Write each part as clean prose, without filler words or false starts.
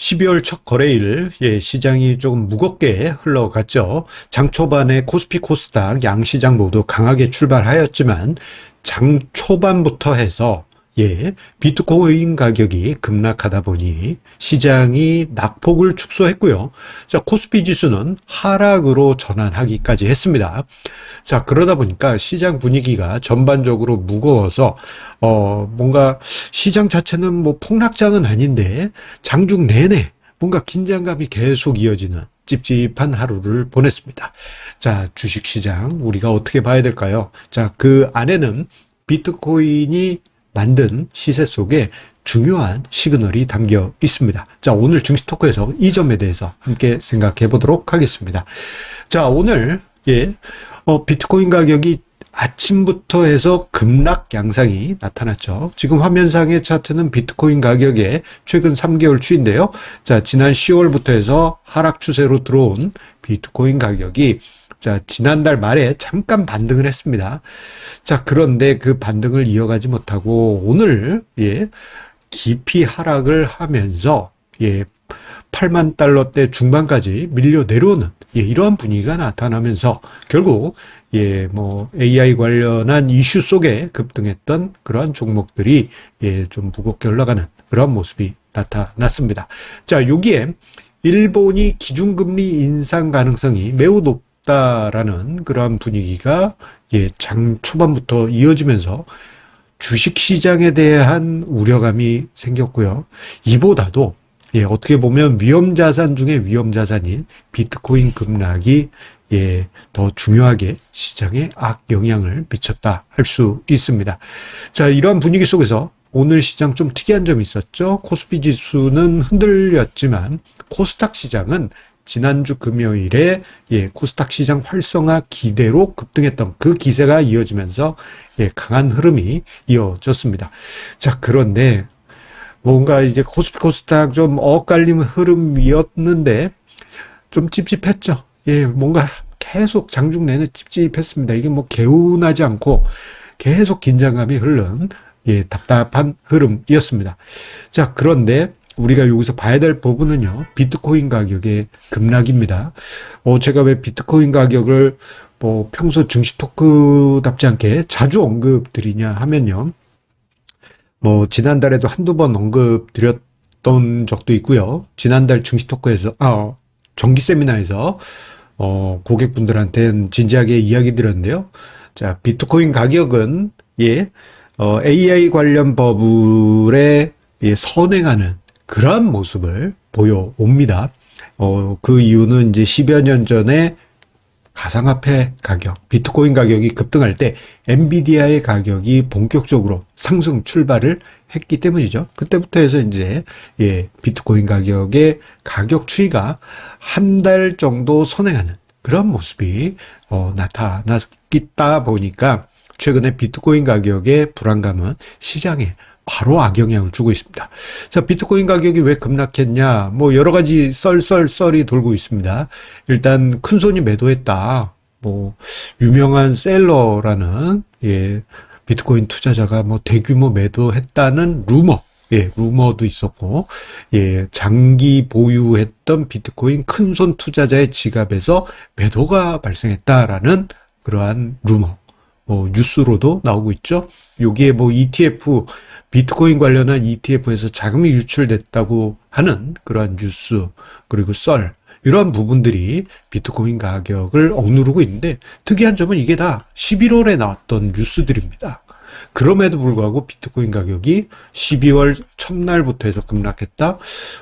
12월 첫 거래일, 시장이 조금 무겁게 흘러갔죠. 장 초반에 코스피, 코스닥, 양시장 모두 강하게 출발하였지만 장 초반부터 해서 비트코인 가격이 급락하다 보니 시장이 낙폭을 축소했고요. 자, 코스피 지수는 하락으로 전환하기까지 했습니다. 자, 그러다 보니까 시장 분위기가 전반적으로 무거워서 뭔가 시장 자체는 뭐 폭락장은 아닌데 장중 내내 뭔가 긴장감이 계속 이어지는 찝찝한 하루를 보냈습니다. 자, 주식시장 우리가 어떻게 봐야 될까요? 자, 그 안에는 비트코인이 만든 시세 속에 중요한 시그널이 담겨 있습니다. 자, 오늘 증시 토크에서 이 점에 대해서 함께 생각해 보도록 하겠습니다. 자, 오늘 비트코인 가격이 아침부터 해서 급락 양상이 나타났죠. 지금 화면상의 차트는 비트코인 가격의 최근 3개월 추인데요. 자, 지난 10월부터 해서 하락 추세로 들어온 비트코인 가격이 자, 지난달 말에 잠깐 반등을 했습니다. 자, 그런데 그 반등을 이어가지 못하고 오늘 깊이 하락을 하면서 8만 달러대 중반까지 밀려 내려오는 이러한 분위기가 나타나면서 결국 AI 관련한 이슈 속에 급등했던 그러한 종목들이 좀 무겁게 올라가는 그런 모습이 나타났습니다. 자, 여기에 일본이 기준금리 인상 가능성이 매우 높다라는 그러한 분위기가 장 초반부터 이어지면서 주식시장에 대한 우려감이 생겼고요. 이보다도 어떻게 보면 위험자산 중에 위험자산인 비트코인 급락이 더 중요하게 시장에 악영향을 미쳤다 할 수 있습니다. 자, 이러한 분위기 속에서 오늘 시장 좀 특이한 점이 있었죠. 코스피 지수는 흔들렸지만 코스닥 시장은 지난주 금요일에 코스닥 시장 활성화 기대로 급등했던 그 기세가 이어지면서 강한 흐름이 이어졌습니다. 자, 그런데 뭔가 이제 코스피 코스닥 좀 엇갈리는 흐름이었는데 좀 찝찝했죠. 뭔가 계속 장중 내내 찝찝했습니다. 이게 뭐 개운하지 않고 계속 긴장감이 흐른 답답한 흐름이었습니다. 자, 그런데 우리가 여기서 봐야 될 부분은요, 비트코인 가격의 급락입니다. 제가 왜 비트코인 가격을 평소 증시 토크답지 않게 자주 언급드리냐 하면요, 지난달에도 한두 번 언급드렸던 적도 있고요. 지난달 증시 토크에서, 정기 세미나에서, 고객분들한테는 진지하게 이야기 드렸는데요. 자, 비트코인 가격은, AI 관련 버블에 선행하는 그러한 모습을 보여옵니다. 그 이유는 이제 10여 년 전에 가상화폐 가격, 비트코인 가격이 급등할 때 엔비디아의 가격이 본격적으로 상승 출발을 했기 때문이죠. 그때부터 해서 이제 비트코인 가격의 가격 추이가 한 달 정도 선행하는 그런 모습이 나타났다 보니까 최근에 비트코인 가격의 불안감은 시장에 바로 악영향을 주고 있습니다. 자, 비트코인 가격이 왜 급락했냐? 여러 가지 썰이 돌고 있습니다. 일단 큰손이 매도했다. 유명한 셀러라는 비트코인 투자자가 대규모 매도했다는 루머도 있었고, 장기 보유했던 비트코인 큰손 투자자의 지갑에서 매도가 발생했다라는 그러한 루머. 뉴스로도 나오고 있죠. 여기에 ETF, 비트코인 관련한 ETF에서 자금이 유출됐다고 하는 그러한 뉴스, 그리고 이러한 부분들이 비트코인 가격을 억누르고 있는데, 특이한 점은 이게 다 11월에 나왔던 뉴스들입니다. 그럼에도 불구하고 비트코인 가격이 12월 첫날부터 해서 급락했다.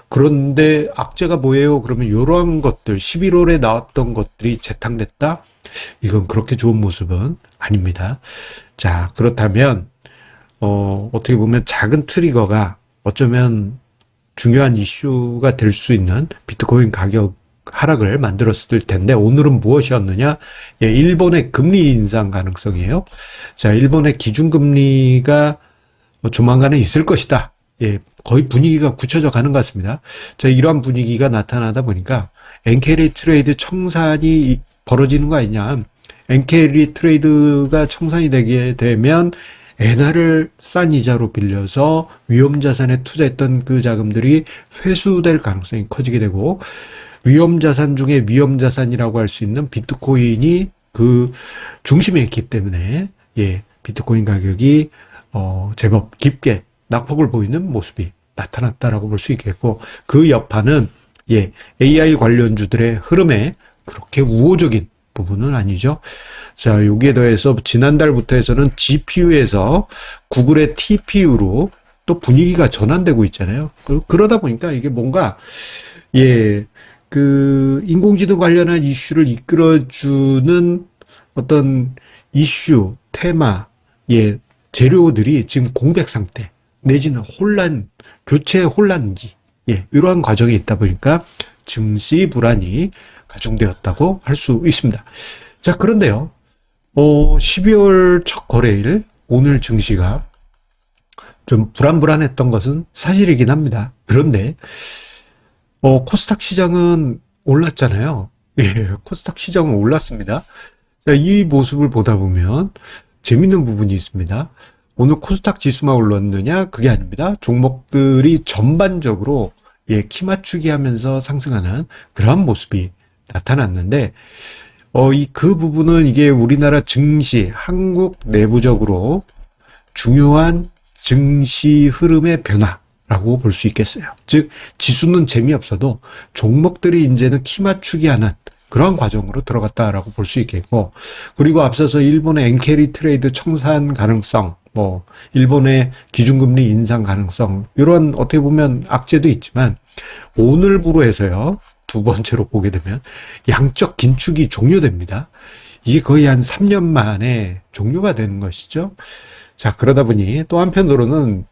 그런데 악재가 뭐예요? 그러면 이러한 것들, 11월에 나왔던 것들이 재탕됐다? 이건 그렇게 좋은 모습은 아닙니다. 자, 그렇다면 어떻게 보면 작은 트리거가 어쩌면 중요한 이슈가 될 수 있는 비트코인 가격 하락을 만들었을 텐데, 오늘은 무엇이었느냐? 일본의 금리 인상 가능성이에요. 자, 일본의 기준금리가 조만간에 있을 것이다. 거의 분위기가 굳혀져 가는 것 같습니다. 자, 이러한 분위기가 나타나다 보니까 엔캐리 트레이드 청산이 벌어지는 거 아니냐. 엔캐리 트레이드가 청산이 되게 되면 엔화를 싼 이자로 빌려서 위험자산에 투자했던 그 자금들이 회수될 가능성이 커지게 되고, 위험자산 중에 위험자산이라고 할 수 있는 비트코인이 그 중심에 있기 때문에, 예, 비트코인 가격이 제법 깊게 낙폭을 보이는 모습이 나타났다라고 볼 수 있겠고, 그 여파는 예, AI 관련주들의 흐름에 그렇게 우호적인 부분은 아니죠. 자, 여기에 더해서 지난달부터 해서는 GPU에서 구글의 TPU로 또 분위기가 전환되고 있잖아요. 그러다 보니까 이게 뭔가, 예, 그, 인공지능 관련한 이슈를 이끌어주는 어떤 이슈, 테마, 예, 재료들이 지금 공백 상태, 내지는 혼란, 교체 혼란기, 예, 이러한 과정이 있다 보니까 증시 불안이 가중되었다고 할 수 있습니다. 자, 그런데요, 12월 첫 거래일, 오늘 증시가 좀 불안했던 것은 사실이긴 합니다. 그런데, 코스닥 시장은 올랐잖아요. 예, 코스닥 시장은 올랐습니다. 자, 이 모습을 보다 보면 재밌는 부분이 있습니다. 오늘 코스닥 지수만 올랐느냐? 그게 아닙니다. 종목들이 전반적으로 예, 키 맞추기 하면서 상승하는 그러한 모습이 나타났는데, 그 부분은 이게 우리나라 증시, 한국 내부적으로 중요한 증시 흐름의 변화라고 볼 수 있겠어요. 즉, 지수는 재미없어도 종목들이 이제는 키 맞추기 하는 그런 과정으로 들어갔다라고 볼 수 있겠고, 그리고 앞서서 일본의 엔캐리 트레이드 청산 가능성, 뭐 일본의 기준금리 인상 가능성, 이런 어떻게 보면 악재도 있지만 오늘부로 해서요, 두 번째로 보게 되면 양적 긴축이 종료됩니다. 이게 거의 한 3년 만에 종료가 되는 것이죠. 자, 그러다 보니 또 한편으로는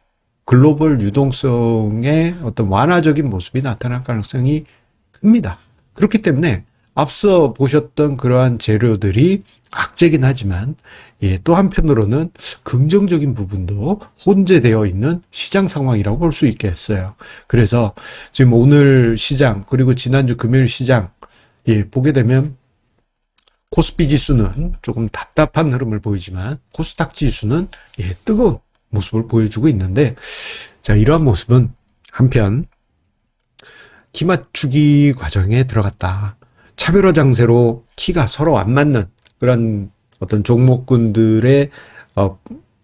글로벌 유동성의 어떤 완화적인 모습이 나타날 가능성이 큽니다. 그렇기 때문에 앞서 보셨던 그러한 재료들이 악재긴 하지만, 예, 또 한편으로는 긍정적인 부분도 혼재되어 있는 시장 상황이라고 볼 수 있겠어요. 그래서 지금 오늘 시장, 그리고 지난주 금요일 시장, 예, 보게 되면 코스피 지수는 조금 답답한 흐름을 보이지만 코스닥 지수는 예, 뜨거운 모습을 보여주고 있는데, 자, 이러한 모습은 한편 키 맞추기 과정에 들어갔다. 차별화 장세로 키가 서로 안 맞는 그런 어떤 종목군들의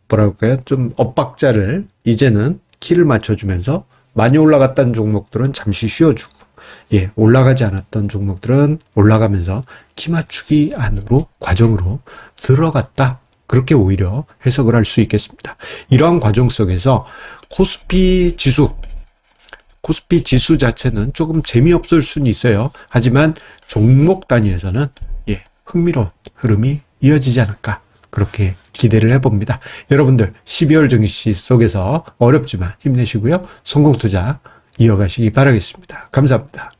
뭐랄까요, 좀 엇박자를 이제는 키를 맞춰주면서 많이 올라갔던 종목들은 잠시 쉬어주고, 예, 올라가지 않았던 종목들은 올라가면서 키 맞추기 안으로 과정으로 들어갔다. 그렇게 오히려 해석을 할 수 있겠습니다. 이러한 과정 속에서 코스피 지수 자체는 조금 재미없을 수는 있어요. 하지만 종목 단위에서는 예, 흥미로운 흐름이 이어지지 않을까, 그렇게 기대를 해봅니다. 여러분들 12월 증시 속에서 어렵지만 힘내시고요. 성공 투자 이어가시기 바라겠습니다. 감사합니다.